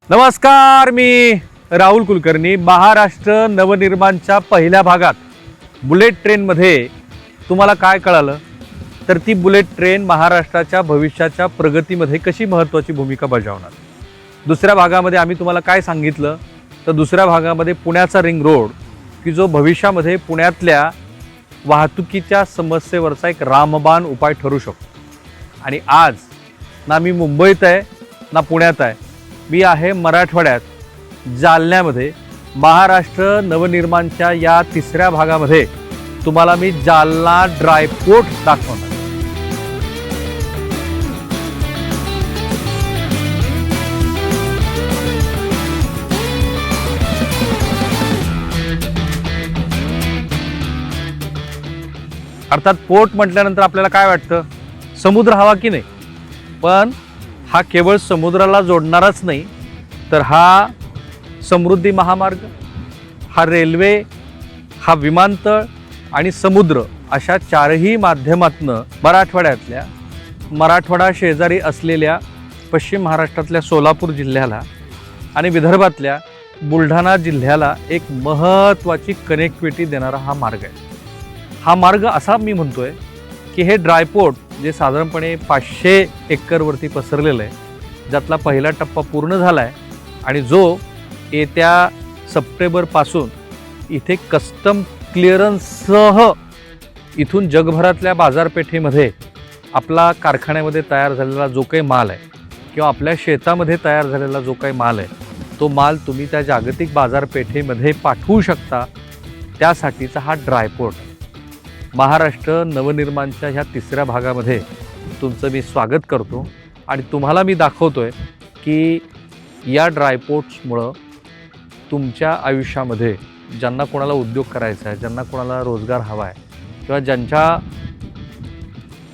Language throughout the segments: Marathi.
नमस्कार, मी राहुल कुलकर्णी. महाराष्ट्र नवनिर्माणच्या पहिल्या भागात बुलेट ट्रेनमध्ये तुम्हाला काय कळालं तर ती बुलेट ट्रेन महाराष्ट्राच्या भविष्याच्या प्रगतीमध्ये कशी महत्त्वाची भूमिका बजावणार. दुसऱ्या भागामध्ये आम्ही तुम्हाला काय सांगितलं तर दुसऱ्या भागामध्ये पुण्याचा रिंग रोड की जो भविष्यामध्ये पुण्यातल्या वाहतुकीच्या समस्येवरचा एक रामबाण उपाय ठरू शकतो. आणि आज ना मी मुंबईत आहे ना पुण्यात आहे, मी आहे मराठवाड्यात जालन्यामध्ये. महाराष्ट्र नवनिर्माणच्या या तिसऱ्या भागामध्ये तुम्हाला मी जालना ड्रायपोर्ट दाखवणार. अर्थात पोर्ट म्हटल्यानंतर आपल्याला काय वाटतं, समुद्र हवा की नाही. पण हा केवळ समुद्राला जोडणारच नाही तर हा समृद्धी महामार्ग, हा रेल्वे, हा विमानतळ आणि समुद्र अशा चारही माध्यमातनं मराठवाडा शेजारी असलेल्या पश्चिम महाराष्ट्रातल्या सोलापूर जिल्ह्याला आणि विदर्भातल्या बुलढाणा जिल्ह्याला एक महत्त्वाची कनेक्टिव्हिटी देणारा हा मार्ग आहे. हा मार्ग असा मी म्हणतोय की हे ड्रायपोर्ट जे साधारणपणे 500 एकरवरती पसरलेलं आहे, ज्यातला पहिला टप्पा पूर्ण झाला आहे आणि जो येत्या सप्टेंबरपासून इथे कस्टम क्लिअरन्ससह इथून जगभरातल्या बाजारपेठेमध्ये आपला कारखान्यामध्ये तयार झालेला जो काही माल आहे किंवा आपल्या शेतामध्ये तयार झालेला जो काही माल आहे तो माल तुम्ही त्या जागतिक बाजारपेठेमध्ये पाठवू शकता. त्यासाठीचा हा ड्रायपोर्ट महाराष्ट्र नवनिर्माणच्या ह्या तिसऱ्या भागामध्ये तुमचं मी स्वागत करतो आणि तुम्हाला मी दाखवतोय की या ड्रायपोर्ट्समुळं तुमच्या आयुष्यामध्ये ज्यांना कोणाला उद्योग करायचा आहे, ज्यांना कोणाला रोजगार हवा आहे किंवा ज्यांच्या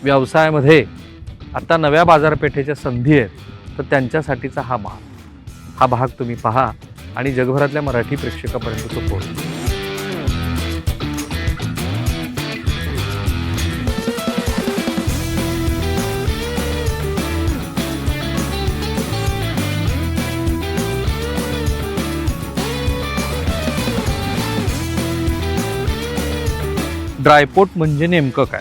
व्यवसायामध्ये आता नव्या बाजारपेठेच्या संधी आहेत तर त्यांच्यासाठीचा हा भाग तुम्ही पहा आणि जगभरातल्या मराठी प्रेक्षकापर्यंत तो पोहोचतो. ड्रायपोर्ट म्हणजे नेमकं काय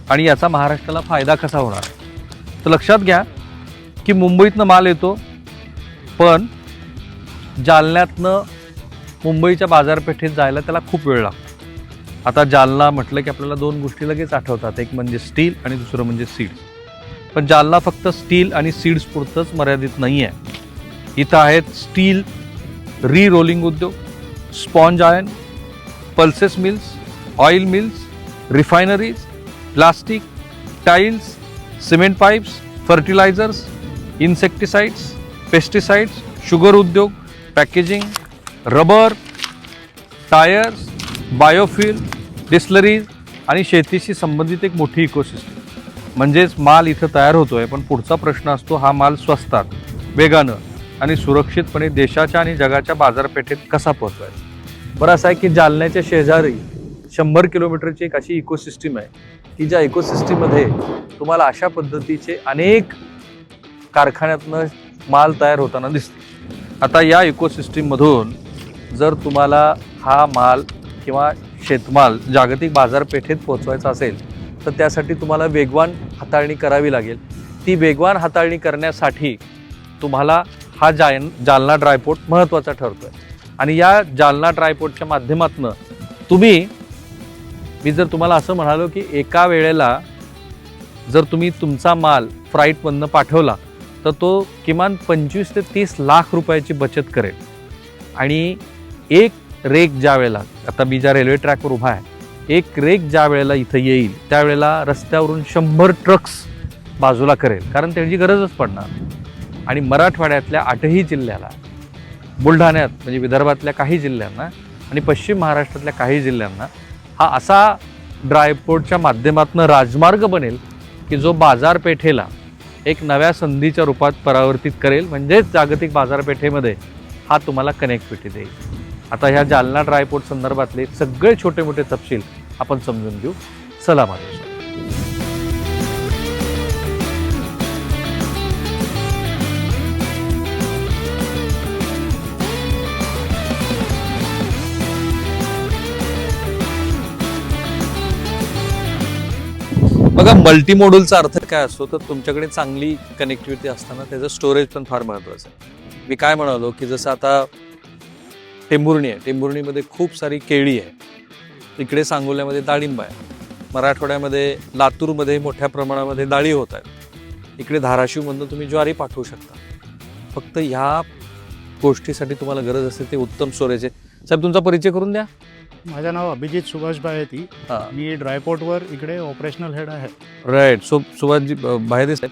आणि याचा महाराष्ट्राला फायदा कसा होणार. तर लक्षात घ्या की मुंबईतनं माल येतो पण जालन्यातनं मुंबईच्या बाजारपेठेत जायला त्याला खूप वेळ लागतो. आता जालना म्हटलं की आपल्याला दोन गोष्टी लगेच आठवतात, एक म्हणजे स्टील आणि दुसरं म्हणजे सीड्स. पण जालना फक्त स्टील आणि सीड्स पुरतंच मर्यादित नाही आहे. इथं आहेत स्टील री रोलिंग उद्योग, sponge iron, pulses mills, oil mills, refineries, plastic, tiles, cement pipes, fertilisers, insecticides, pesticides, sugar उद्योग, packaging, rubber, tyres, biofuel, distilleries आणि शेतीशी संबंधित एक मोठी इकोसिस्टम. म्हणजेच माल इथं तयार होतोय पण पुढचा प्रश्न असतो हा माल स्वस्तात, वेगानं आणि सुरक्षितपणे देशाच्या आणि जगाच्या बाजारपेठेत कसा पोहोचवायचा. बरं असं आहे की जालन्याच्या शेजारी 100 किलोमीटरची एक अशी इकोसिस्टीम आहे की ज्या इकोसिस्टीममध्ये तुम्हाला अशा पद्धतीचे अनेक कारखान्यातनं माल तयार होताना दिसते. आता या इकोसिस्टीममधून जर तुम्हाला हा माल किंवा शेतमाल जागतिक बाजारपेठेत पोहोचवायचा असेल तर त्यासाठी तुम्हाला वेगवान हाताळणी करावी लागेल. ती वेगवान हाताळणी करण्यासाठी तुम्हाला हा जालना ड्रायपोर्ट महत्त्वाचा ठरतो आहे. आणि या जालना ड्रायपोर्टच्या माध्यमातून मी जर तुम्हाला असं म्हणालो की एका वेळेला जर तुम्ही तुमचा माल फ्लाईटमधनं पाठवला तर तो किमान 25 ते 30 लाख रुपयाची बचत करेल. आणि एक रेक ज्या वेळेला, आता मी ज्या रेल्वे ट्रॅकवर उभा आहे, एक रेक ज्या वेळेला इथं येईल त्यावेळेला रस्त्यावरून 100 ट्रक्स बाजूला करेल, कारण त्याची गरजच पडणार. आणि मराठवाड्यातल्या 8ही जिल्ह्याला बुलढाण्यात म्हणजे विदर्भातल्या काही जिल्ह्यांना आणि पश्चिम महाराष्ट्रातल्या काही जिल्ह्यांना हा असा ड्रायपोर्टच्या माध्यमातून राजमार्ग बनेल की जो बाजारपेठेला एक नव्या संधीच्या रूपात परावर्तित करेल, म्हणजेच जागतिक बाजारपेठेमध्ये हा तुम्हाला कनेक्टिव्हिटी देईल. आता ह्या जालना ड्रायपोर्ट संदर्भातले सगळे छोटे मोठे तपशील आपण समजून घेऊ. चला माझ्याशी. बघा, मल्टीमोडलचा अर्थ काय असतो तर तुमच्याकडे चांगली कनेक्टिव्हिटी असताना त्याचं स्टोरेज पण फार महत्त्वाचं आहे. मी काय म्हणालो की जसं आता टेंभुर्णी आहे, टेंभुर्णीमध्ये खूप सारी केळी आहे, इकडे सांगोल्यामध्ये डाळिंब आहे, मराठवाड्यामध्ये लातूरमध्ये मोठ्या प्रमाणामध्ये डाळी होत आहेत, इकडे धाराशिवमधून तुम्ही ज्वारी पाठवू शकता. फक्त ह्या गोष्टीसाठी तुम्हाला गरज असते ते उत्तम स्टोरेज आहे. साहेब, तुमचा परिचय करून द्या. माझं नाव अभिजित सुभाष बायती. मी ड्रायपोर्टवर इकडे ऑपरेशनल हेड आहे. राईट. सुभाषजी बाहेर आहेत.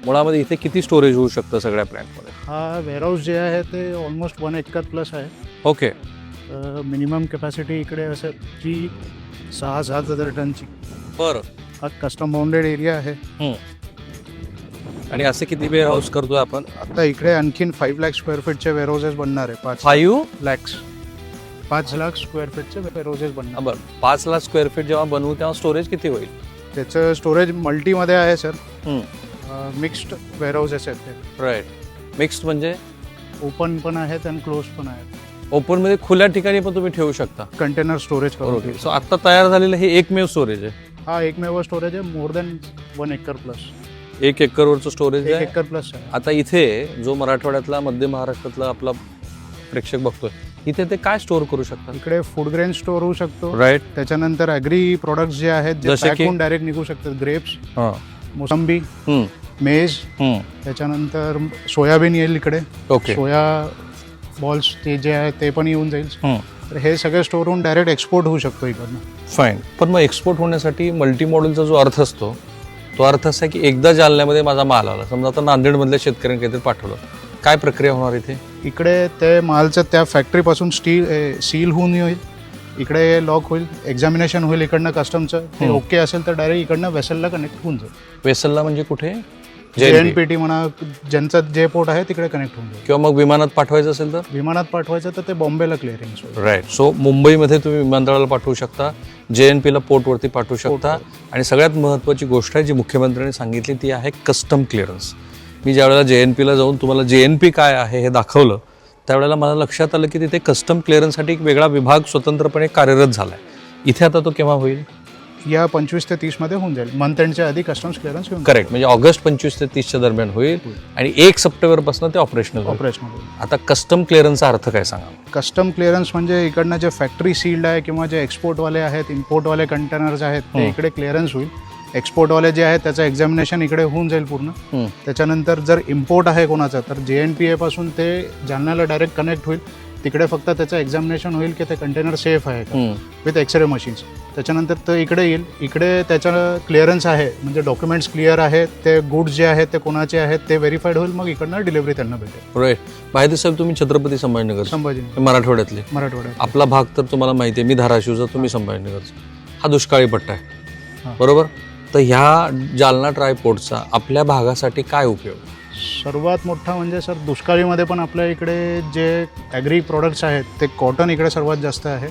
मुळामध्ये इथे किती स्टोरेज होऊ शकतं सगळ्या प्लॅन्टमध्ये? हा वेअरहाऊस जे आहे ते ऑलमोस्ट 1 एकर प्लस आहे. ओके. मिनिमम कॅपॅसिटी इकडे असेल की 6-7 हजार टनची. बरं. हा कस्टम बाउंडेड एरिया आहे. आणि असे किती वेअरहाऊस करतोय आपण? आता इकडे आणखीन 5 लाख स्क्वेअर फीटचे वेअरहाऊसेस बनणार आहे. 5 लाख स्क्वेअर फीटचे वेअरहाऊसेस बनणार. बरं. 5 लाख स्क्वेअर फीट जेव्हा बनवू तेव्हा स्टोरेज किती होईल? त्याचं स्टोरेज मल्टीमध्ये आहे सर. मिक्स्ड वेअरहाऊसेस आहेत ते. राईट. मिक्स्ड म्हणजे ओपन पण आहेत आणि क्लोज पण आहेत. ओपन मध्ये खुल्या ठिकाणी पण तुम्ही ठेवू शकता कंटेनर स्टोरेज करून. सो आता तयार झालेलं हे एकमेव स्टोरेज आहे. हा एकमेव स्टोरेज आहे. More than 1 acre plus. 1 एकरवरचं स्टोरेज आहे. 1 एकर प्लस आहे. आता इथे जो मराठवाड्यातला मध्य महाराष्ट्रातला आपला प्रेक्षक बघतोय, इथे ते काय स्टोअर करू शकतात? इकडे फूड ग्रेन स्टोअर होऊ शकतो. राईट. त्याच्यानंतर ॲग्री प्रोडक्ट्स जे आहेत जे पॅक होऊन डायरेक्ट निघू शकतात. ग्रेप्स, मोसंबी, मेज, त्याच्यानंतर सोयाबीन येईल इकडे. ओके. सोया बॉल्स ते जे आहे ते पण येऊन जाईल. तर हे सगळे स्टोअर होऊन डायरेक्ट एक्सपोर्ट होऊ शकतो इकडनं. फाईन. पण मग एक्सपोर्ट होण्यासाठी मल्टी मॉडेलचा जो अर्थ असतो तो अर्थ असा आहे की एकदा जालन्यामध्ये माझा माल आला, समजा आता नांदेडमधल्या शेतकऱ्यांनी काहीतरी पाठवलं, काय प्रक्रिया होणार इथे? इकडे ते मालचं त्या फॅक्टरीपासून सील होऊन येईल, इकडे लॉक होईल, एक्झामिनेशन होईल इकडनं कस्टमचं. ते ओके असेल तर डायरेक्ट इकडनं वेसलला कनेक्ट होऊन जाईल. वेसलला म्हणजे कुठे? JNPT म्हणा, ज्यांचं जे पोर्ट आहे तिकडे कनेक्ट होऊन जाईल. किंवा मग विमानात पाठवायचं असेल तर? विमानात पाठवायचं तर ते बॉम्बेला क्लिअरिंग. राईट. सो मुंबईमध्ये तुम्ही विमानतळाला पाठवू शकता, JNPला पोर्टवरती पाठवू शकता. आणि सगळ्यात महत्त्वाची गोष्ट आहे जी मुख्यमंत्र्यांनी सांगितली ती आहे कस्टम क्लिअरन्स. मी ज्यावेळेला JNPला जाऊन तुम्हाला JNP काय आहे हे दाखवलं त्यावेळेला मला लक्षात आलं की तिथे कस्टम क्लिअरन्ससाठी एक वेगळा विभाग स्वतंत्रपणे कार्यरत झाला आहे. इथे आता तो केव्हा होईल? या 25 ते 30 मध्ये होऊन जाईल. मंथ एंडच्या आधी कस्टम्स क्लिअरन्स होईल. करेक्ट. म्हणजे ऑगस्ट 25 ते 30च्या दरम्यान होईल आणि 1 सप्टेंबरपासून ते ऑपरेशनल होईल. आता कस्टम क्लिअरन्सचा अर्थ काय सांगा? कस्टम क्लिअरन्स म्हणजे इकडनं जे फॅक्टरी सील्ड आहे किंवा जे एक्सपोर्टवाले आहेत, इम्पोर्टवाले कंटेनर्स आहेत ते इकडे क्लिअरन्स होईल. एक्सपोर्टवाले जे आहेत त्याचं एक्झामिनेशन इकडे होऊन जाईल पूर्ण. त्याच्यानंतर जर इम्पोर्ट आहे कोणाचा तर JNPA पासून ते जालन्याला डायरेक्ट कनेक्ट होईल. तिकडे फक्त त्याचं एक्झामिनेशन होईल की ते कंटेनर सेफ आहे का विथ एक्सरे मशीन्स. त्याच्यानंतर तो इकडे येईल. इकडे त्याचं क्लिअरन्स आहे म्हणजे डॉक्युमेंट्स क्लिअर आहेत, ते गुड्स जे आहेत ते कोणाचे आहेत ते व्हेरीफाईड होईल. मग इकडनं डिलिव्हरी त्यांना भेटेल. राईट. माहिती साहेब, तुम्ही छत्रपती संभाजीनगर मराठवाड्यातले. आपला भाग तर तुम्हाला माहिती आहे, मी धाराशिवचा, तुम्ही संभाजीनगरचा. हा दुष्काळी पट्टा आहे, बरोबर? तर ह्या जालना ट्रायपोर्टचा आपल्या भागासाठी काय उपयोग? सर्वात मोठा म्हणजे सर दुष्काळीमध्ये पण आपल्या इकडे जे ॲग्री प्रोडक्ट्स आहेत ते कॉटन इकडे सर्वात जास्त आहे.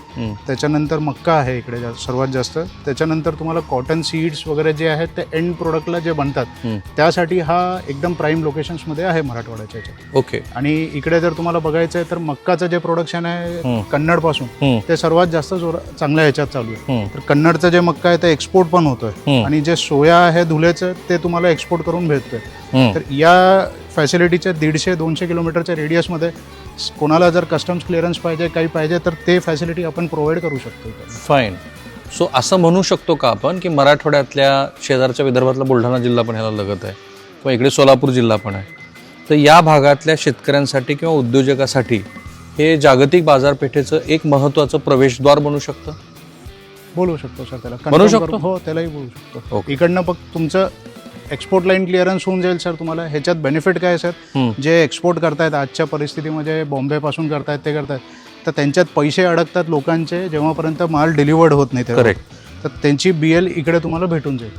त्याच्यानंतर मक्का आहे इकडे सर्वात जास्त. त्याच्यानंतर तुम्हाला कॉटन सीड्स वगैरे जे आहेत ते एंड प्रोडक्टला जे बनतात त्यासाठी हा एकदम प्राईम लोकेशन्समध्ये आहे मराठवाड्याच्या याच्यात. ओके. आणि इकडे जर तुम्हाला बघायचं आहे तर मक्काचं जे प्रोडक्शन आहे कन्नड पासून ते सर्वात जास्त चांगल्या ह्याच्यात चालू आहे. तर कन्नडचं जे मक्का आहे ते एक्सपोर्ट पण होतोय आणि जे सोया आहे धुलेचं ते तुम्हाला एक्सपोर्ट करून भेटतोय. तर या फॅसिलिटीच्या 150-200 किलोमीटरच्या रेडियसमध्ये कोणाला जर कस्टम्स क्लिअरन्स पाहिजे काही पाहिजे तर ते फॅसिलिटी आपण प्रोव्हाइड करू शकतो. फाईन. सो असं म्हणू शकतो का आपण की मराठवाड्यातल्या शेजारच्या विदर्भातला बुलढाणा जिल्हा पण ह्याला लगत आहे किंवा इकडे सोलापूर जिल्हा पण आहे, तर या भागातल्या शेतकऱ्यांसाठी किंवा उद्योजकासाठी हे जागतिक बाजारपेठेचं एक महत्त्वाचं प्रवेशद्वार बनू शकतं? बोलू शकतो सर त्याला. बनू शकतो? हो, त्यालाही बोलू शकतो. इकडनं फक्त तुमचं एक्सपोर्ट लाईन क्लिअरन्स होऊन जाईल सर तुम्हाला. ह्याच्यात बेनिफिट काय आहे सर, जे एक्सपोर्ट करतायत आजच्या परिस्थितीमध्ये बॉम्बेपासून करतायत ते करतायत, तर त्यांच्यात पैसे अडकतात लोकांचे जेव्हापर्यंत माल डिलिव्हर्ड होत नाही तेव्हा. तर त्यांची BL इकडे तुम्हाला भेटून जाईल.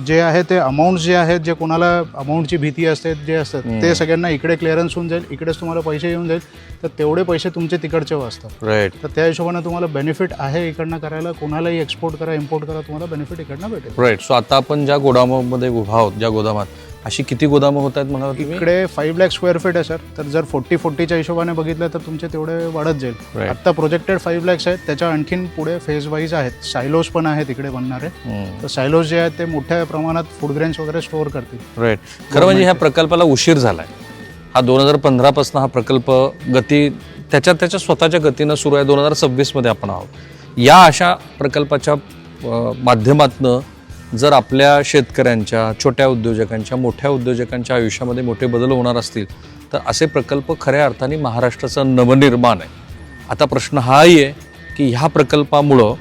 जे आहे ते अमाऊंट्स जे आहेत, जे कोणाला अमाऊंटची भीती असते जे असतात ते सगळ्यांना इकडे क्लिअरन्स होऊन जाईल, इकडेच तुम्हाला पैसे येऊन जाईल. तर तेवढे पैसे तुमचे तिकडचे वाचतात. राईट. तर त्या हिशोबाने तुम्हाला बेनिफिट आहे इकडनं करायला. कोणालाही एक्सपोर्ट करा इम्पोर्ट करा, तुम्हाला बेनिफिट इकडनं भेटेल. राईट. सो आता आपण ज्या गोदामामध्ये उभा आहोत, ज्या गोदामात, अशी किती गोदामं होत आहेत म्हणाला तुम्ही? इकडे 5 लाख स्क्वेअर फीट आहे सर. तर जर 40-40च्या हिशोबाने बघितलं तर तुमचे तेवढे वाढत जाईल. Right. आता प्रोजेक्टेड 5 लाख आहेत, त्याच्या आणखीन पुढे फेज वाईज आहेत. सायलोज पण आहेत इकडे बनणारे. तर सायलोज जे आहेत ते मोठ्या प्रमाणात फूड ग्रेन्स वगैरे स्टोअर करतील. राईट. खरं म्हणजे ह्या प्रकल्पाला उशीर झालाय. हा 2015 पासून हा प्रकल्प गती त्याच्या स्वतःच्या गतीनं सुरू आहे. 2026 मध्ये आपण आहोत. या अशा प्रकल्पाच्या माध्यमातनं जर आपल्या शेतकऱ्यांच्या, छोट्या उद्योजकांच्या, मोठ्या उद्योजकांच्या आयुष्यामध्ये मोठे बदल होणार असतील तर असे प्रकल्प खऱ्या अर्थाने महाराष्ट्राचं नवनिर्माण आहे. आता प्रश्न हाही आहे की ह्या प्रकल्पामुळं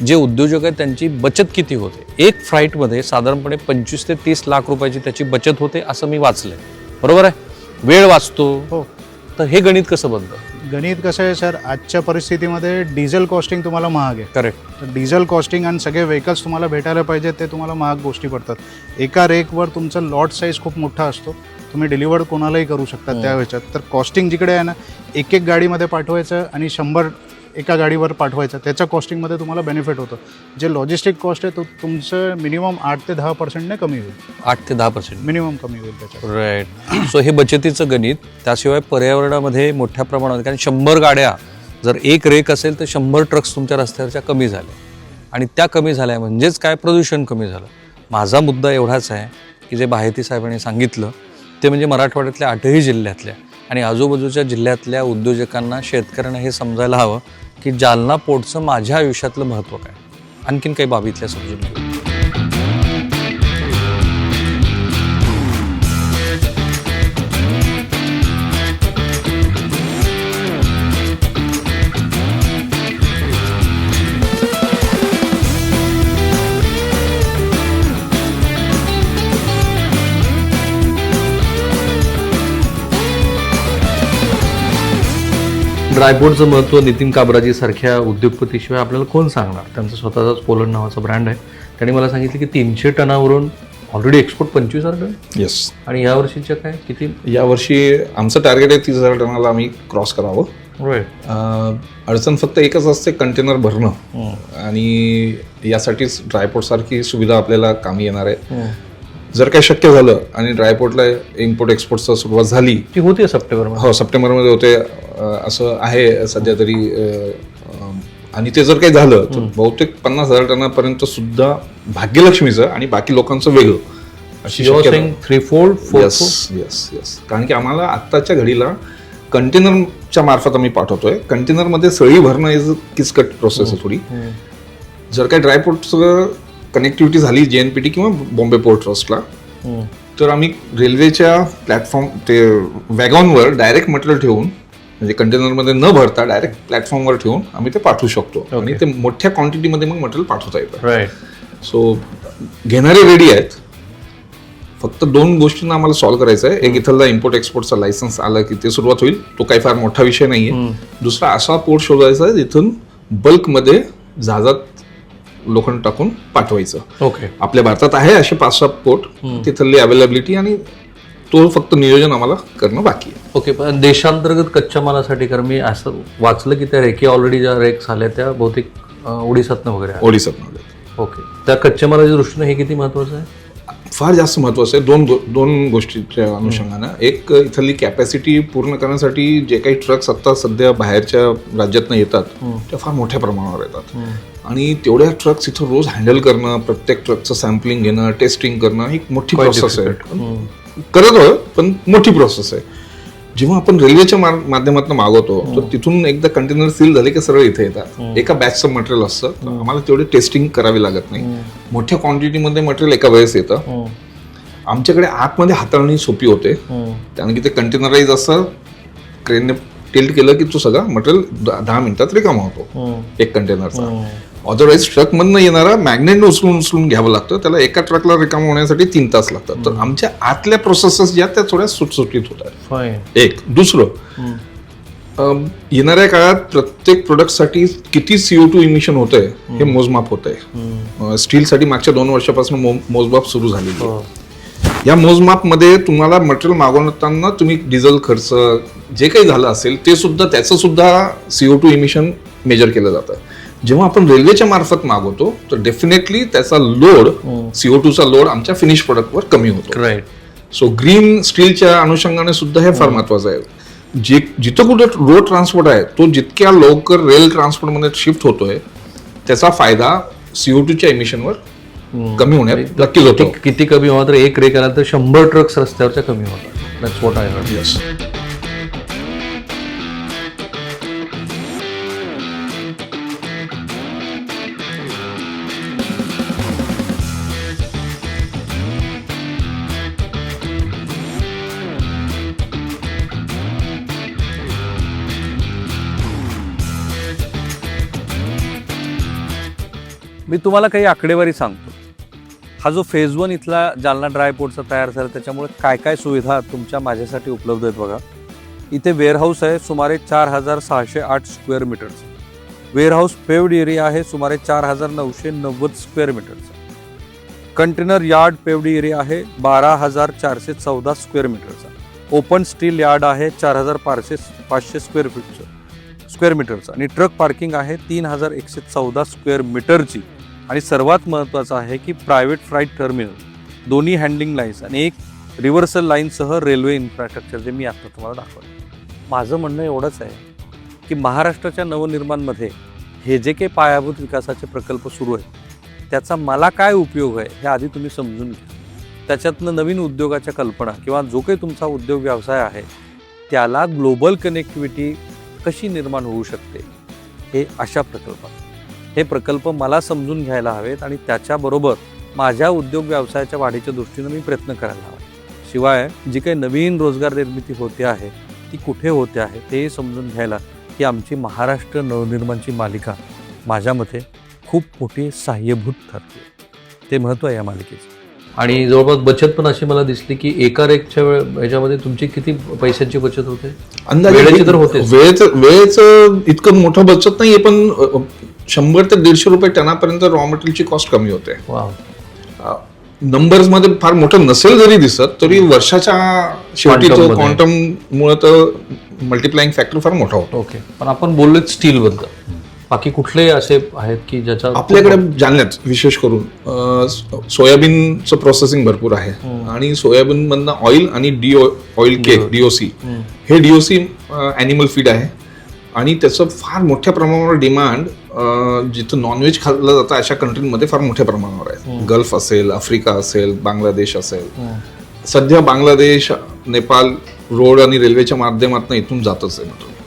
जे उद्योजक आहेत त्यांची बचत किती होते. एक फ्लाईटमध्ये साधारणपणे 25 ते 30 लाख रुपयाची त्याची बचत होते असं मी वाचलंय. बरोबर आहे. वेळ वाचतो. हो. तर हे गणित कसं बनतं? गणित कसं आहे सर, आजच्या परिस्थितीमध्ये डिझेल कॉस्टिंग तुम्हाला महाग आहे. करेक्ट. तर डिझेल कॉस्टिंग आणि सगळे व्हेकल्स तुम्हाला भेटायला पाहिजे ते तुम्हाला महाग गोष्टी पडतात. एका रेकवर तुमचं लॉट साईज खूप मोठा असतो. तुम्ही डिलिव्हर कोणालाही करू शकता त्या ह्याच्यात. तर कॉस्टिंग जिकडे आहे ना, एक गाडीमध्ये पाठवायचं आणि 100 एका गाडीवर पाठवायचं, त्याच्या कॉस्टिंगमध्ये तुम्हाला बेनिफिट होतं. जे लॉजिस्टिक कॉस्ट आहे तो तुमचं मिनिमम 8 ते 10% कमी होईल. 8 ते 10% मिनिमम कमी होईल त्याच्यात. राईट. सो हे बचतीचं गणित. त्याशिवाय पर्यावरणामध्ये मोठ्या प्रमाणात, कारण 100 गाड्या जर एक रेक असेल तर 100 ट्रक्स तुमच्या रस्त्यावरच्या कमी झाल्या आणि त्या कमी झाल्या म्हणजेच काय, प्रदूषण कमी झालं. माझा मुद्दा एवढाच आहे की जे बाहेती साहेबांनी सांगितलं ते म्हणजे मराठवाड्यातल्या 8ही जिल्ह्यातल्या आणि आजूबाजूच्या जिल्ह्यातल्या उद्योजकांना, शेतकऱ्यांना हे समजायला हवं की जालना पोर्टचं माझ्या आयुष्यातलं महत्त्व काय. आणखीन काही बाबीतल्या समजून घेऊ. ड्रायपोर्टचं महत्त्व नितीन काबराजी सारख्या उद्योगपतीशिवाय आपल्याला कोण सांगणार. त्यांचा स्वतःचाच पोलंड नावाचा ब्रँड आहे. त्यांनी मला सांगितलं की 300 टनावरून ऑलरेडी एक्सपोर्ट 25,000 टन. येस. आणि या वर्षीच्या काय किती? यावर्षी आमचं टार्गेट आहे 30,000 टनाला आम्ही क्रॉस करावं. राईट. अडचण फक्त एकच असते, कंटेनर भरणं. आणि यासाठीच ड्रायपोर्ट सारखी सुविधा आपल्याला कामी येणार आहे. जर काही शक्य झालं आणि ड्रायपोर्टला इम्पोर्ट एक्सपोर्टचा सुरुवात झाली, ती होते सप्टेंबरमध्ये. हो सप्टेंबरमध्ये होते असं आहे सध्या तरी. आणि ते जर काही झालं तर बहुतेक 50,000 टनापर्यंत सुद्धा भाग्यलक्ष्मीचं आणि बाकी लोकांचं वेगळं अशी येस. कारण की आम्हाला आत्ताच्या घडीला कंटेनरच्या मार्फत आम्ही पाठवतोय. कंटेनरमध्ये सळी भरणं इज किचकट प्रोसेस आहे थोडी. जर काही ड्रायपोर्टचं कनेक्टिव्हिटी झाली JNPT किंवा बॉम्बे पोर्ट ट्रस्टला, तर आम्ही रेल्वेच्या प्लॅटफॉर्म ते वॅगॉनवर डायरेक्ट मटेरियल ठेवून, म्हणजे कंटेनरमध्ये न भरता डायरेक्ट प्लॅटफॉर्मवर ठेवून आम्ही ते पाठवू शकतो. आणि ते मोठ्या क्वांटिटीमध्ये मग मटेरियल पाठवता येतं. राईट. सो घेणारे रेडी आहेत. फक्त 2 गोष्टींना आम्हाला सॉल्व्ह करायचं आहे. एक इथला इम्पोर्ट एक्सपोर्टचा लायसन्स आलं की ते सुरुवात होईल. तो काही फार मोठा विषय नाहीये. दुसरा असा पोर्ट शोधायचा आहे जिथून बल्कमध्ये जहाजात लोखंड टाकून पाठवायचं. ओके. आपल्या भारतात आहे असे 5-6 पोर्ट. तिथली अवेलेबिलिटी आणि तो फक्त नियोजन आम्हाला करणं बाकी आहे. ओके. पण देशांतर्गत कच्च्या मालासाठी, कारण मी असं वाचलं की त्या रेकी ऑलरेडी ज्या रेक्स आल्या त्या बहुतेक ओडिसातनं वगैरे आहे. ओडिसात. ओके. त्या कच्च्या मालाच्या दृष्टीने हे किती महत्वाचं आहे? फार जास्त महत्वाचं आहे. दोन गोष्टीच्या अनुषंगानं. एक, इथली कॅपॅसिटी पूर्ण करण्यासाठी जे काही ट्रक्स आता सध्या बाहेरच्या राज्यातनं येतात त्या फार मोठ्या प्रमाणावर येतात. आणि तेवढ्या ट्रक्स इथं रोज हँडल करणं, प्रत्येक ट्रकचं सॅम्पलिंग घेणं, टेस्टिंग करणं ही मोठी प्रोसेस आहे. करत होय पण मोठी प्रोसेस आहे. जेव्हा आपण रेल्वेच्या माध्यमातून मागवतो तर तिथून एकदा कंटेनर सील झाले की सरळ इथे येतात. एका बॅचचं मटेरियल असतं. आम्हाला तेवढे टेस्टिंग करावी लागत नाही. मोठ्या क्वांटिटीमध्ये मटेरियल एका वेळेस येतं. आमच्याकडे आतमध्ये हाताळणी सोपी होते कारण की ते कंटेनराईज असतं. क्रेनने टिल्ट केलं की तो सगळं मटेरियल 10 मिनिटात रिकामा होतो एक कंटेनरचा. ऑदरवाईज ट्रकमधनं येणारा मॅग्नेट उचलून घ्यावं लागतं, त्याला एका ट्रकला रिकाम होण्यासाठी 3 तास लागतात. तर आमच्या आतल्या प्रोसेसेस ज्या त्या थोड्या सुटसुटीत होतात. एक दुसरं, येणाऱ्या काळात प्रत्येक प्रोडक्टसाठी किती CO2 इमिशन होतंय हे मोजमाप होत आहे. स्टीलसाठी मागच्या 2 वर्षापासून मोजमाप सुरू झालेली आहे. या मोजमापमध्ये तुम्हाला मटेरियल मागवताना तुम्ही डिझेल खर्च जे काही झालं असेल ते सुद्धा, त्याचं सुद्धा CO2 इमिशन मेजर केलं जातं. जेव्हा आपण रेल्वेच्या मार्फत मागवतो तर डेफिनेटली त्याचा लोड, CO2चा लोड आमच्या फिनिश प्रोडक्टवर कमी होतो. सो ग्रीन स्टीलच्या अनुषंगाने सुद्धा हे फार महत्वाचं आहे. जिथं कुठे रोड ट्रान्सपोर्ट आहे तो जितक्या लवकर रेल ट्रान्सपोर्टमध्ये शिफ्ट होतोय त्याचा फायदा CO2च्या इमिशनवर कमी होण्यात नक्कीच होतो. किती कमी होणार तर एक रेक आला तर 100 ट्रक्स रस्त्यावरच्या कमी होतात. That's what I heard. Yes. मी तुम्हाला काही आकडेवारी सांगतो. हा जो फेज 1 इथला जालना ड्रायपोर्टचा तयार झाला त्याच्यामुळे काय काय सुविधा तुमच्या माझ्यासाठी उपलब्ध आहेत बघा. इथे वेअरहाऊस आहे सुमारे 4608 स्क्वेअर मीटरचं. वेअरहाऊस पेव्ड एरिया आहे सुमारे 4990 स्क्वेअर मीटरचा. कंटेनर यार्ड पेव्ड एरिया आहे 12414 स्क्वेअर मीटरचा. ओपन स्टील यार्ड आहे 4500 स्क्वेअर मीटरचा. आणि ट्रक पार्किंग आहे 3114 स्क्वेअर मीटरची. आणि सर्वात महत्त्वाचं आहे की प्रायव्हेट फ्लाईट टर्मिनल, दोन्ही हँडलिंग लाईन्स आणि एक रिव्हर्सल लाईनसह रेल्वे इन्फ्रास्ट्रक्चर जे मी आता तुम्हाला दाखवलं. माझं म्हणणं एवढंच आहे की महाराष्ट्राच्या नवनिर्माणमध्ये हे जे काही पायाभूत विकासाचे प्रकल्प सुरू आहेत त्याचा मला काय उपयोग आहे हे आधी तुम्ही समजून घ्या. त्याच्यातनं नवीन उद्योगाच्या कल्पना किंवा जो काही तुमचा उद्योग व्यवसाय आहे त्याला ग्लोबल कनेक्टिव्हिटी कशी निर्माण होऊ शकते हे अशा प्रकल्पात. हे प्रकल्प मला समजून घ्यायला हवेत आणि त्याच्याबरोबर माझ्या उद्योग व्यवसायाच्या वाढीच्या दृष्टीनं मी प्रयत्न करायला हवा. शिवाय जी काही नवीन रोजगार निर्मिती होते आहे ती कुठे होते आहे ते समजून घ्यायला ही आमची महाराष्ट्र नवनिर्माणची मालिका माझ्या मते खूप मोठी सहाय्यभूत ठरते. ते महत्त्व आहे या मालिकेचं. आणि जवळपास बचत पण अशी मला दिसली की एका रेकच्या ह्याच्यामध्ये तुमची किती पैशांची बचत होते? अंदाजे तर होते. वेळेचं इतकं मोठं बचत नाहीये पण 100 ते 150 रुपये टनापर्यंत रॉ मटेरियलची कॉस्ट कमी होते. नंबर्स मध्ये फार मोठं नसेल जरी दिसत तरी वर्षाच्या शेवटी तो क्वांटम मुळे तर मल्टिप्लाइंग फॅक्टर फार मोठा होतो. ओके. पण आपण बोललो स्टील बद्दल, बाकी कुठले असे आहेत की ज्याच्या आपल्याकडे जालन्यात विशेष करून सोयाबीनचं प्रोसेसिंग भरपूर आहे. आणि सोयाबीन मधनं ऑइल आणि ऑइल केक DOC, हे DOC ॲनिमल फीड आहे आणि त्याचं फार मोठ्या प्रमाणावर डिमांड जिथं नॉनव्हेज खाल्लं जातं अशा कंट्रीमध्ये फार मोठ्या प्रमाणावर आहे. गल्फ असेल, आफ्रिका असेल, बांगलादेश असेल. सध्या बांगलादेश, नेपाळ रोड आणि रेल्वेच्या माध्यमातून इथून जातच आहे.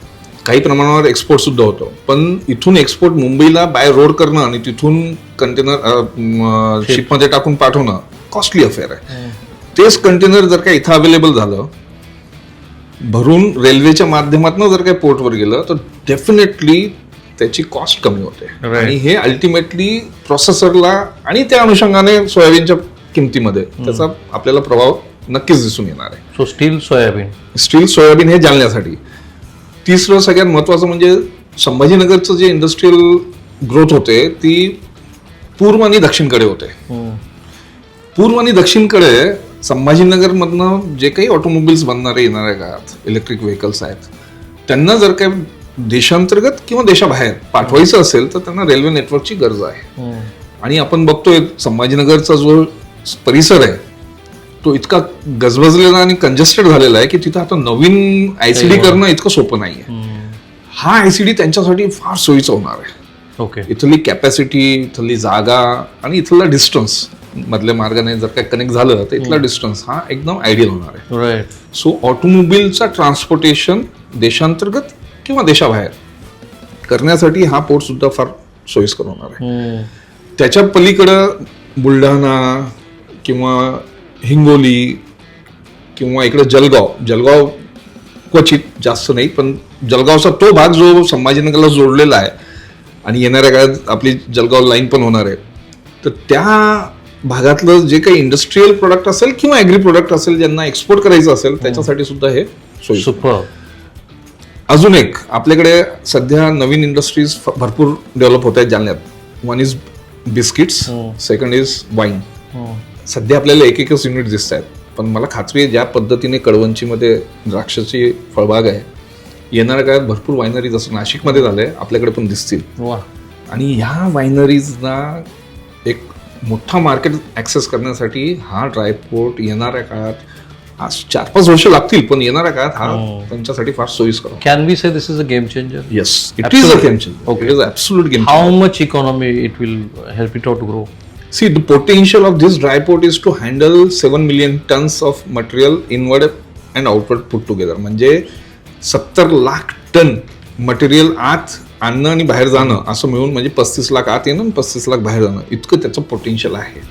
काही प्रमाणावर एक्सपोर्ट सुद्धा होतो. पण इथून एक्सपोर्ट मुंबईला बाय रोड करणं आणि तिथून कंटेनर शिपमध्ये टाकून पाठवणं कॉस्टली अफेअर आहे. तेच कंटेनर जर का इथं अवेलेबल झालं, भरून रेल्वेच्या माध्यमातून जर काही पोर्टवर गेलं तर डेफिनेटली त्याची कॉस्ट कमी होते. आणि हे अल्टिमेटली प्रोसेसरला आणि त्या अनुषंगाने सोयाबीनच्या किमतीमध्ये त्याचा आपल्याला प्रभाव नक्कीच दिसून येणार आहे. सो स्टील सोयाबीन हे जालन्यासाठी. तिसरं सगळ्यात महत्वाचं म्हणजे संभाजीनगरचं जे इंडस्ट्रीयल ग्रोथ होते ती पूर्व आणि दक्षिणकडे होते. पूर्व आणि दक्षिणकडे संभाजीनगरमधनं जे काही ऑटोमोबाईल्स बनणारे येणाऱ्या काळात इलेक्ट्रिक व्हेकल्स आहेत त्यांना जर काही देशांतर्गत किंवा देशाबाहेर पाठवायचं असेल तर त्यांना रेल्वे नेटवर्कची गरज आहे. आणि आपण बघतोय संभाजीनगरचा जो परिसर आहे तो इतका गजबजलेला आणि कंजेस्टेड झालेला आहे की तिथं आता नवीन ICD करणं इतकं सोपं नाहीये. हा ICD त्यांच्यासाठी फार सोयीचा होणार आहे. ओके. इथली कॅपॅसिटी, इथली जागा आणि इथला डिस्टन्स मधल्या मार्गाने जर काही कनेक्ट झालं तर इथला डिस्टन्स हा एकदम आयडियल होणार आहे. सो ऑटोमोबाईलचा ट्रान्सपोर्टेशन देशांतर्गत किंवा देशाबाहेर करण्यासाठी हा पोर्ट सुद्धा फार सोयीस्कर होणार आहे. त्याच्या पलीकडं बुलढाणा किंवा हिंगोली किंवा इकडे जळगाव क्वचित, जास्त नाही, पण जळगावचा तो भाग जो संभाजीनगरला जोडलेला आहे आणि येणाऱ्या काळात आपली जळगाव लाईन पण होणार आहे. तर त्या भागातलं जे काही इंडस्ट्रीयल प्रोडक्ट असेल किंवा ॲग्री प्रोडक्ट असेल ज्यांना एक्सपोर्ट करायचं असेल त्याच्यासाठी सुद्धा हे सोयी. सुपर. अजून एक आपल्याकडे सध्या नवीन इंडस्ट्रीज भरपूर डेव्हलप होत आहेत जालन्यात. One is biscuits, second is wine. सध्या आपल्याला एक एकच युनिट दिसत आहेत, पण मला खात्री आहे ज्या पद्धतीने कळवंचीमध्ये द्राक्षाची फळबाग आहे, येणाऱ्या काळात भरपूर वायनरी जसं नाशिकमध्ये झालंय आपल्याकडे पण दिसतील. वा. आणि ह्या वायनरीजना एक मोठा मार्केट ऍक्सेस करण्यासाठी हा ड्रायपोर्ट येणाऱ्या काळात 4-5 वर्ष लागतील, पण येणाऱ्या काळात हा त्यांच्यासाठी फार सोयीस्कर. Can we say this is a game changer? Yes, it is a game changer. Okay, it is absolute game. How much economy it will help it out to grow? See, the potential of this dry port is to handle 7 million tons of material inward and outward put together. म्हणजे 70 लाख टन मटेरियल आत आणणं आणि बाहेर जाणं असं मिळून म्हणजे 35 लाख आत येणं आणि 35 लाख बाहेर जाणं इतकं त्याचं पोटेन्शियल आहे.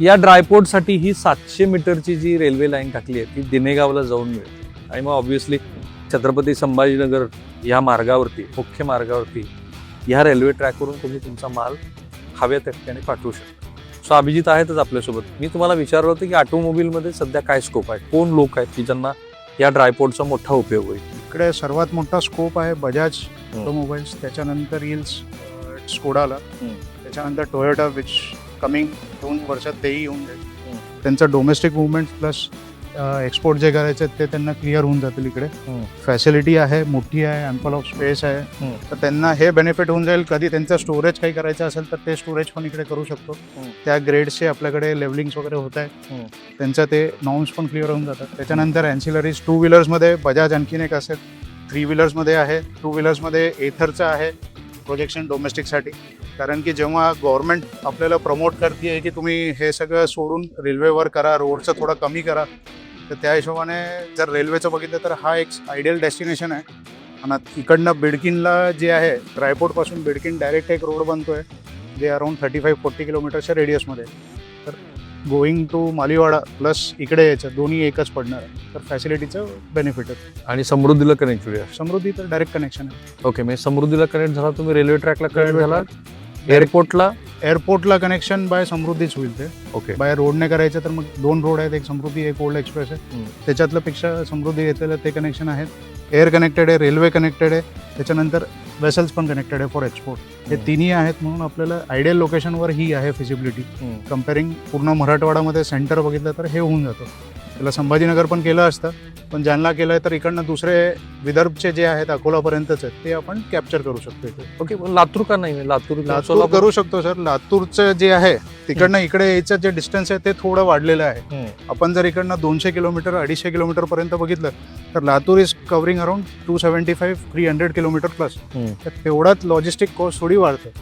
या ड्रायपोर्टसाठी ही 700 मीटरची जी रेल्वे लाईन टाकली आहे ती दिनेगावला जाऊन मिळते आणि मग ऑब्व्हियसली छत्रपती संभाजीनगर या मार्गावरती, मुख्य मार्गावरती ह्या रेल्वे ट्रॅकवरून तुम्ही तुमचा माल हव्या त्या ठिकाणी पाठवू शकता. सो अभिजित आहेतच आपल्यासोबत. मी तुम्हाला विचारलं होतं की ऑटोमोबिलमध्ये सध्या काय स्कोप आहे, कोण लोक आहेत की ज्यांना या ड्रायपोर्टचा मोठा उपयोग होईल? इकडे सर्वात मोठा स्कोप आहे बजाज ऑटोमोबाईल्स, त्याच्यानंतर येईल स्कोडाला, त्याच्यानंतर टोयोटा विच कमिंग 2 वर्षात तेही येऊन जाईल. त्यांचं डोमेस्टिक मुवमेंट प्लस एक्सपोर्ट जे करायचे ते त्यांना क्लिअर होऊन जातील. इकडे फॅसिलिटी आहे, मोठी आहे, ॲम्पल ऑफ स्पेस आहे, तर त्यांना हे बेनिफिट होऊन जाईल. कधी त्यांचं स्टोरेज काही करायचं असेल तर ते स्टोरेज पण इकडे करू शकतो. त्या ग्रेडचे आपल्याकडे लेवलिंग्स वगैरे होत आहेत, त्यांचं ते नॉर्म्स पण क्लिअर होऊन जातात. त्याच्यानंतर ॲन्सिलरीज 2 व्हीलर्समध्ये बजाज आणखीन एक असेल, 3 व्हीलर्समध्ये आहे, 2 व्हीलर्समध्ये एथरचं आहे प्रोजेक्शन डोमेस्टिकसाठी. कारण की जेव्हा गव्हर्नमेंट आपल्याला प्रमोट करते आहे की तुम्ही हे सगळं सोडून रेल्वेवर करा, रोडचं थोडं कमी करा, तर त्या हिशोबाने जर रेल्वेचं बघितलं तर हा एक आयडियल डेस्टिनेशन आहे. आणि इकडनं बिडकीनला जे आहे, ड्रायपोर्टपासून बिडकीन डायरेक्ट एक रोड बनतो आहे जे अराऊंड 35-40 किलोमीटरच्या रेडियसमध्ये. तर गोईंग टू मालीवाडा प्लस इकडे यायचं दोन्ही एकच पडणार आहे, तर फॅसिलिटीचं बेनिफिट आहे. आणि समृद्धीला कनेक्ट होईल. समृद्धी तर डायरेक्ट कनेक्शन आहे. ओके, म्हणजे समृद्धीला कनेक्ट झाला, तुम्ही रेल्वे ट्रॅकला कनेक्ट झाला, एअरपोर्टला कनेक्शन बाय समृद्धीच होईल ते. ओके, बाय रोडने करायचं तर मग 2 रोड आहेत, एक समृद्धी एक ओल्ड एक्सप्रेस आहे. त्याच्यातलं पेक्षा समृद्धी घेतलेलं ते कनेक्शन आहेत. एअर कनेक्टेड आहे, रेल्वे कनेक्टेड आहे, त्याच्यानंतर वेसल्स पण कनेक्टेड आहे फॉर एक्सपोर्ट. हे तिन्ही आहेत, म्हणून आपल्याला आयडियल लोकेशनवर ही आहे फिजिबिलिटी. कम्पेअरिंग पूर्ण मराठवाड्यामध्ये सेंटर बघितलं तर हे होऊन जातं. त्याला संभाजीनगर पण केलं असतं, पण ज्यांना केलं आहे तर इकडनं दुसरे विदर्भचे जे आहेत अकोलापर्यंतच आहेत ते आपण कॅप्चर करू शकतो इथे. ओके, पण लातूर का नाही? लातूर करू शकतो सर. लातूरचं जे आहे तिकडनं इकडे यायचं जे डिस्टन्स आहे ते थोडं वाढलेलं आहे. आपण जर इकडनं 200 किलोमीटर 250 किलोमीटर पर्यंत बघितलं तर Latur is covering around 275-300 kilometre plus. तर तेवढाच लॉजिस्टिक कॉस्ट थोडी वाढते.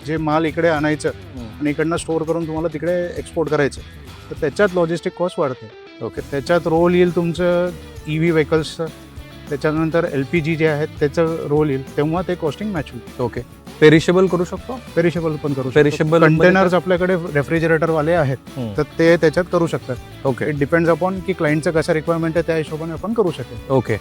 जे माल इकडे आणायचं आणि इकडनं स्टोअर करून तुम्हाला तिकडे एक्सपोर्ट करायचं, तर त्याच्यात लॉजिस्टिक कॉस्ट वाढते. ओके, त्याच्यात रोल येईल तुमचं EV व्हेकल्सचं, त्याच्यानंतर LPG जे आहेत त्याचं रोल येईल, तेव्हा ते कॉस्टिंग मॅच होईल. ओके, पेरिशेबल करू शकतो? पेरिशेबल पण करू शकतो. पेरिशेबल कंटेनर्स आपल्याकडे रेफ्रिजरेटरवाले आहेत, तर ते त्याच्यात करू शकतात. ओके, इट डिपेंड्स अपॉन की क्लायंटचं कसं रिक्वायरमेंट आहे त्या हिशोबाने आपण करू शकेल. ओके,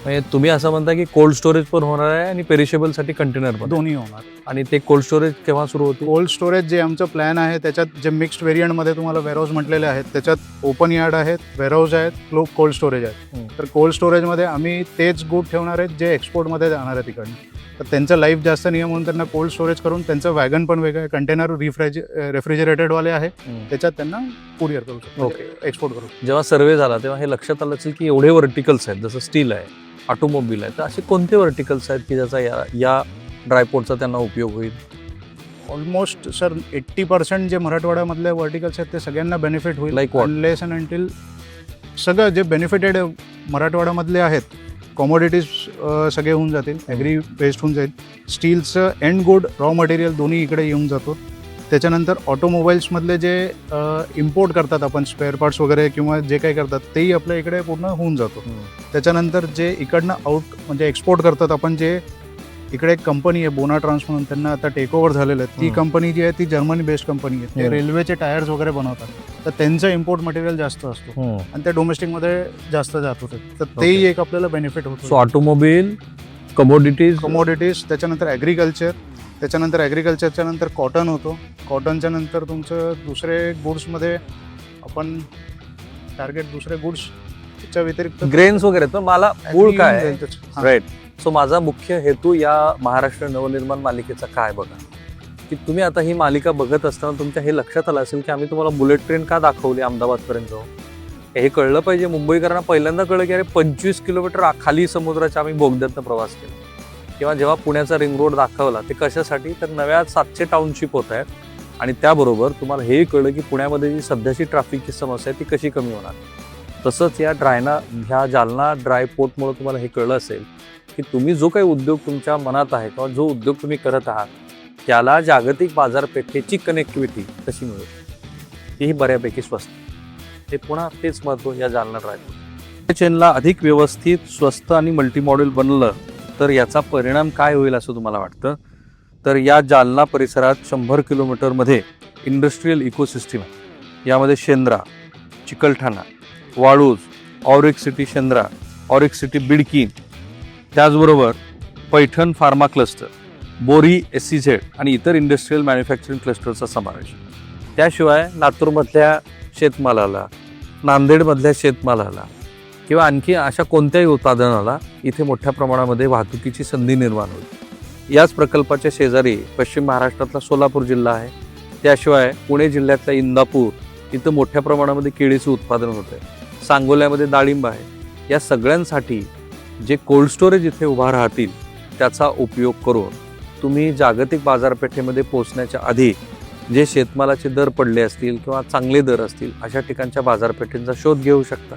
म्हणजे तुम्ही असं म्हणता की कोल्ड स्टोरेज पण होणार आहे आणि पेरिशेबलसाठी कंटेनर पण? दोन्ही होणार. आणि ते कोल्ड स्टोरेज केव्हा सुरू होते? कोल्ड स्टोरेज जे आमचं प्लॅन आहे त्याच्यात जे मिक्स्ड व्हेरियंटमध्ये तुम्हाला वेअरहाऊस म्हटलेले आहेत, त्याच्यात ओपन यार्ड आहेत, वेअरहाऊस आहेत, कोल्ड स्टोरेज आहेत. तर कोल्ड स्टोरेजमध्ये आम्ही तेच गुड ठेवणार आहेत जे एक्सपोर्टमध्ये जाणार आहेत तिकडनं. तर त्यांचं लाईफ जास्त नाही म्हणून त्यांना कोल्ड स्टोरेज करून त्यांचं वॅगन पण वेगळं आहे, कंटेनर रेफ्रिजरेटेडवाले आहे, त्याच्यात त्यांना कुरिअर करू शकतो, ओके, एक्सपोर्ट करू. जेव्हा सर्वे झाला तेव्हा हे लक्षात आलं असेल की एवढे व्हर्टिकल्स आहेत, जसं स्टील आहे, ऑटोमोबाईल आहे, तर असे कोणते व्हर्टिकल्स आहेत की ज्याचा या ड्रायपोर्टचा त्यांना उपयोग होईल? ऑलमोस्ट सर 80% जे मराठवाड्यामधले व्हर्टिकल्स आहेत ते सगळ्यांना बेनिफिट होईल. Like what? Unless and until सगळं जे बेनिफिटेड मराठवाड्यामधले आहेत कॉमोडिटीज सगळे होऊन जातील, ॲग्री वेस्ट होऊन जाईल, स्टीलचं एंड गुड रॉ मटेरियल दोन्ही इकडे येऊन जातो. त्याच्यानंतर ऑटोमोबाईल्समधले जे इम्पोर्ट करतात आपण स्पेअर पार्ट्स वगैरे किंवा जे काही करतात तेही आपल्या इकडे पूर्ण होऊन जातो. त्याच्यानंतर जे इकडनं आउट म्हणजे एक्सपोर्ट करतात आपण, जे इकडे एक कंपनी आहे बोना ट्रान्स म्हणून, त्यांना आता टेक ओव्हर झालेलं आहे. ती कंपनी जी आहे ती जर्मनी बेस्ड कंपनी आहे. ते रेल्वेचे टायर्स वगैरे बनवतात, तर त्यांचं इम्पोर्ट मटेरियल जास्त असतो आणि ते डोमेस्टिकमध्ये जास्त जात होते, तर तेही एक आपल्याला बेनिफिट होतो. सो ऑटोमोबाईल, कमोडिटीज, त्याच्यानंतर ॲग्रिकल्चर, त्याच्यानंतर ॲग्रिकल्चरच्या नंतर कॉटन होतो. कॉटनच्या नंतर तुमचं दुसरे गुड्समध्ये आपण टार्गेट दुसरे गुड्सच्या व्यतिरिक्त ग्रेन्स वगैरे. तर मला मूळ काय आहे? हां. राईट. सो माझा मुख्य हेतू या महाराष्ट्र नवनिर्माण मालिकेचा काय बघा, की तुम्ही आता ही मालिका बघत असताना तुमच्या हे लक्षात आलं असेल की आम्ही तुम्हाला बुलेट ट्रेन का दाखवली अहमदाबादपर्यंत जाऊन. हे कळलं पाहिजे. मुंबईकरांना पहिल्यांदा कळलं की अरे 25 किलोमीटर खाली समुद्राच्या आम्ही बोगद्यातनं प्रवास केला. किंवा जेव्हा पुण्याचा रिंग रोड दाखवला ते कशासाठी, तर नव्या 700 टाउनशिप होत आहेत आणि त्याबरोबर तुम्हाला हे कळलं की पुण्यामध्ये जी सध्याची ट्रॅफिकची समस्या आहे ती कशी कमी होणार. तसंच ह्या जालना ड्राय पोर्टमुळे तुम्हाला हे कळलं असेल की तुम्ही जो काही उद्योग तुमच्या मनात आहे किंवा जो उद्योग तुम्ही करत आहात त्याला जागतिक बाजारपेठेची कनेक्टिव्हिटी कशी मिळेल ही बऱ्यापैकी स्वस्त. हे पुन्हा तेच महत्त्व या जालना ड्राय पोर्ट चेनला अधिक व्यवस्थित, स्वस्त आणि मल्टी मॉडेल बनलं तर याचा परिणाम काय होईल असं तुम्हाला वाटतं? तर या जालना परिसरात 100 किलोमीटरमध्ये इंडस्ट्रीयल इकोसिस्टीम आहे. यामध्ये शेंद्रा, चिकलठाणा, वाळूज, ऑरिक सिटी शेंद्रा, ऑरिक सिटी बिडकी, त्याचबरोबर पैठण फार्मा क्लस्टर, बोरी SEZ आणि इतर इंडस्ट्रीयल मॅन्युफॅक्चरिंग क्लस्टरचा समावेश. त्याशिवाय लातूरमधल्या शेतमालाला, नांदेडमधल्या शेतमालाला किंवा आणखी अशा कोणत्याही उत्पादनाला इथे मोठ्या प्रमाणामध्ये वाहतुकीची संधी निर्माण होईल. याच प्रकल्पाच्या शेजारी पश्चिम महाराष्ट्रातला सोलापूर जिल्हा आहे. त्याशिवाय पुणे जिल्ह्यातल्या इंदापूर इथं मोठ्या प्रमाणामध्ये केळीचं उत्पादन होतं आहे. सांगोल्यामध्ये डाळिंब आहे. या सगळ्यांसाठी जे कोल्ड स्टोरेज इथे उभा राहतील त्याचा उपयोग करून तुम्ही जागतिक बाजारपेठेमध्ये पोहोचण्याच्या आधी जे शेतमालाचे दर पडले असतील किंवा चांगले दर असतील अशा ठिकाणच्या बाजारपेठेंचा शोध घेऊ शकता.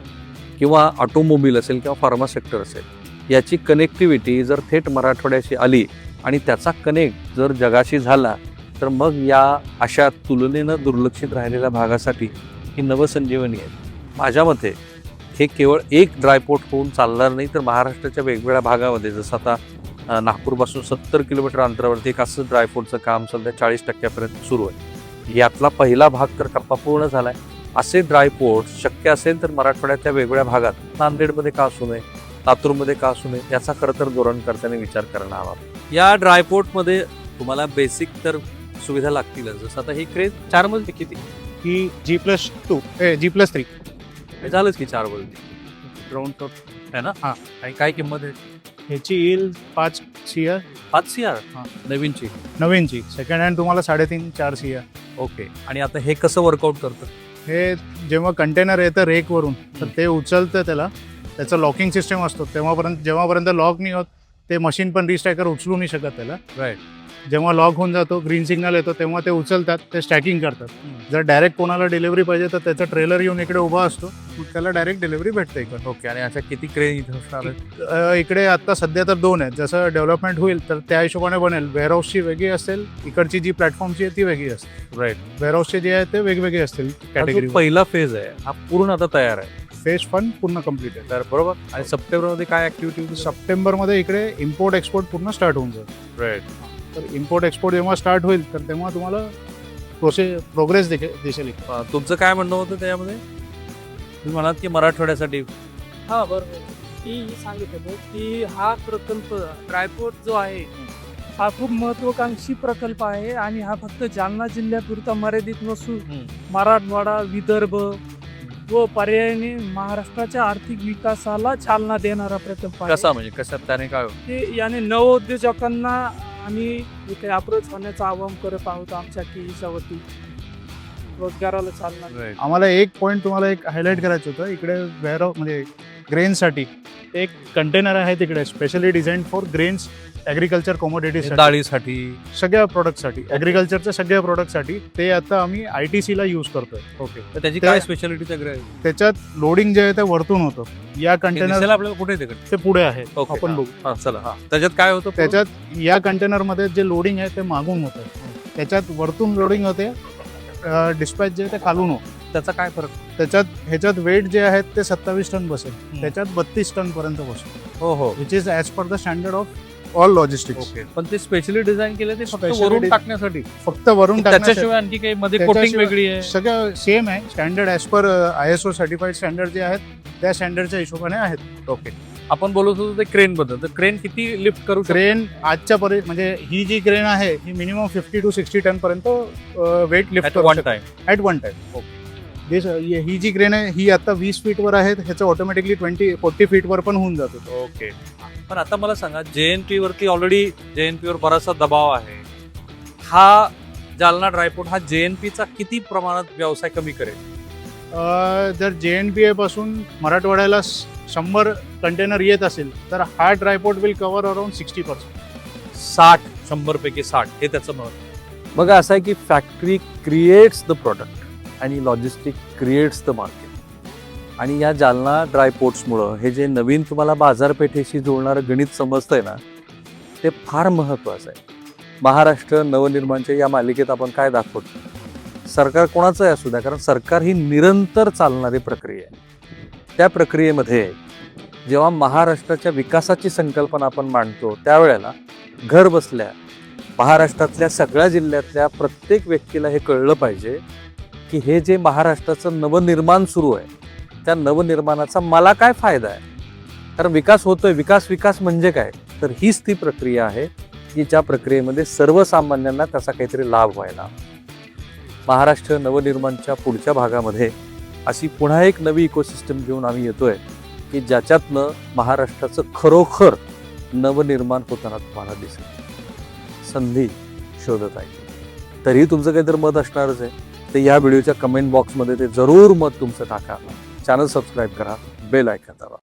किंवा ऑटोमोबाईल असेल किंवा फार्मा सेक्टर असेल, याची कनेक्टिव्हिटी जर थेट मराठवाड्याशी आली आणि त्याचा कनेक्ट जर जगाशी झाला तर मग या अशा तुलनेनं दुर्लक्षित राहिलेल्या भागासाठी ही नवसंजीवनी आहे. माझ्या मते हे केवळ एक ड्रायपोर्ट होऊन चालणार नाही, तर महाराष्ट्राच्या वेगवेगळ्या भागामध्ये जसं आता नागपूरपासून 70 किलोमीटर अंतरावरती एक असं ड्रायपोर्टचं काम सध्या 40% सुरू आहे. यातला पहिला भाग तर टप्पा पूर्ण झाला आहे. असे ड्रायपोर्ट शक्य असेल तर मराठवाड्याच्या वेगवेगळ्या भागात, नांदेडमध्ये का असू नये, लातूरमध्ये का असू नये, याचा खरं तर धोरणकर्त्यांनी विचार करणं हवा. या ड्रायपोर्टमध्ये तुम्हाला बेसिक तर सुविधा लागतीलच. जसं आता ही क्रेज 4 मजली किती, ही G+3 झालंच की 4 मजली ग्राउंड फ्लोर आहे ना. हां. काय किंमत आहे? ह्याची येईल 5 CR 5 CR हां. नवीनची. नवीनची. सेकंड हँड तुम्हाला 3.5-4 CR. ओके. आणि आता हे कसं वर्कआउट करतं? हे जेव्हा कंटेनर येतं रेकवरून तर ते उचलतं, त्याचं लॉकिंग सिस्टम असतो. जेव्हापर्यंत लॉक नाही होत ते मशीन पण रिस्टॅकर उचलू नाही शकत त्याला. राईट. जेव्हा लॉक होऊन जातो, ग्रीन सिग्नल येतो, तेव्हा ते उचलतात, ते स्टॅकिंग करतात. जर डायरेक्ट कोणाला डिलिव्हरी पाहिजे तर त्याचा ट्रेलर येऊन इकडे उभा असतो, मग त्याला डायरेक्ट डिलिव्हरी भेटते इकडे. ओके. आणि अशा किती क्रेन इथे असणार आहेत? इकडे आता सध्या तर 2 आहेत. जसं डेव्हलपमेंट होईल तर त्या हिशोबाने बनेल. वेअरहाऊसची वेगळी असेल, इकडची जी प्लॅटफॉर्मची आहे ती वेगळी असते. राईट. वेअरहाऊसचे जे आहे ते वेगवेगळे असतील कॅटेगरी. पहिला फेज आहे हा पूर्ण आता तयार आहे. फेज 1 पूर्ण कम्प्लीट आहे. तर बरोबर. आणि सप्टेंबरमध्ये काय ऍक्टिव्हिटी? सप्टेंबरमध्ये इकडे इम्पोर्ट एक्सपोर्ट पूर्ण स्टार्ट होऊन जाईल. राईट. तर इम्पोर्ट एक्सपोर्ट जेव्हा स्टार्ट होईल तर तेव्हा तुम्हाला प्रोग्रेस दिसेल. तुमचं काय म्हणणं होतं त्यामध्ये? तुम्ही म्हणाल की मराठवाड्यासाठी. हा बरोबर. मी सांगितलं होतं की हा प्रकल्प ड्रायपोर्ट जो आहे हा खूप महत्वाकांक्षी प्रकल्प आहे आणि हा फक्त जालना जिल्ह्यापुरता मर्यादित नसून मराठवाडा, विदर्भ व पर्यायाने महाराष्ट्राच्या आर्थिक विकासाला चालना देणारा प्रकल्प आहे. कसा म्हणजे कशात त्याने काय होतं? ते याने नवोद्योजकांना आम्ही इथे अप्रोच होण्याचं आवाहन करत आहोत. आमच्या KEच्या वती रोजगाराला चालना. आम्हाला एक पॉईंट तुम्हाला एक हायलाईट करायचं होतं. इकडे म्हणजे ग्रेन्ससाठी एक कंटेनर आहे तिकडे specially design for grains agriculture कमोडिटीसाठी, डाळीसाठी. सगळ्या प्रोडक्टसाठी, ॲग्रिकल्चरच्या सगळ्या प्रोडक्टसाठी ते आता आम्ही ITC ला यूज करतोय. ओके, तर त्याची ते- काय स्पेशालिटी आहे? त्याच्यात लोडिंग जे आहे ते वरतून होतं. या कंटेनर आपल्याला कुठे ते ते पुढे आहे, ओके, आपण हा. बघू. हा, चला. हा, त्याच्यात काय होतं? त्याच्यात या कंटेनरमध्ये जे लोडिंग आहे ते मागून होतं, त्याच्यात वरतून लोडिंग होते, डिस्पॅच जे आहे ते खालून होतं. त्याचा काय फरक? ह्याच्यात वेट जे आहेत ते 27 टन बसेल, त्याच्यात 32 टन पर्यंत बसेल, हो हो. Which is as per the standard of all logistics. Okay, पण ते स्पेशली डिझाईन केलं ते फक्त Specially वरून desi- टाकण्यासाठी. फक्त वरून टाकण्यासाठी. त्याच्याशिवाय आणखी काही मध्ये कोटिंग वेगळी आहे? सगळं सेम आहे, standard as per ISO certified standard जे आहेत त्या स्टँडर्डच्या हिशोबाने आहेत. ओके, आपण बोलत होतो ते क्रेन बद्दल. तर क्रेन किती लिफ्ट करू शकते? क्रेन आजच्या पर्यंत म्हणजे ही जी क्रेन आहे ही मिनिमम 50 to 60 टन पर्यंत weight lift At one time. At one time. ही जी क्रेन आहे ही आता 20 फीटवर आहे, ह्याचं ऑटोमॅटिकली 40 फीटवर पण होऊन जातो. ओके, पण आता मला सांगा, JNP वरती ऑलरेडी JNP वर बराचसा दबाव आहे. हा जालना ड्रायपोर्ट हा JNP चा किती प्रमाणात व्यवसाय कमी करेल? जर JNPA पासून मराठवाड्याला 100 कंटेनर येत असेल तर हा ड्रायपोर्ट विल कव्हर अराउंड 60%. 100 पैकी 60 हे त्याचं महत्व. बघा असं आहे की फॅक्टरी क्रिएट्स द प्रोडक्ट आणि लॉजिस्टिक क्रिएट्स द मार्केट. आणि या जालना ड्रायपोर्ट्समुळं हे जे नवीन तुम्हाला बाजारपेठेशी जोडणारं गणित समजतंय ना, ते फार महत्त्वाचं आहे. महाराष्ट्र नवनिर्माणच्या या मालिकेत आपण काय दाखवतो? सरकार कोणाचंही असू द्या, कारण सरकार ही निरंतर चालणारी प्रक्रिया आहे. त्या प्रक्रियेमध्ये जेव्हा महाराष्ट्राच्या विकासाची संकल्पना आपण मांडतो त्यावेळेला घर बसल्या महाराष्ट्रातल्या सगळ्या जिल्ह्यातल्या प्रत्येक व्यक्तीला हे कळलं पाहिजे की हे जे महाराष्ट्राचं नवनिर्माण सुरू आहे त्या नवनिर्माणाचा मला काय फायदा आहे. कारण विकास होतोय, विकास म्हणजे काय? तर हीच ती प्रक्रिया आहे की ज्या प्रक्रियेमध्ये सर्वसामान्यांना त्याचा काहीतरी लाभ व्हायला. महाराष्ट्र नवनिर्माणच्या पुढच्या भागामध्ये अशी पुन्हा एक नवी इकोसिस्टम घेऊन आम्ही येतोय की ज्याच्यातनं महाराष्ट्राचं खरोखर नवनिर्माण होताना तुम्हाला दिसेल. संधी शोधत आहे. तरीही तुमचं काहीतरी मत असणारच आहे, तर या व्हिडिओच्या कमेंट बॉक्समध्ये ते जरूर मत तुमचं टाका. चॅनल सबस्क्राईब करा, बेल आयकॉन दाबा.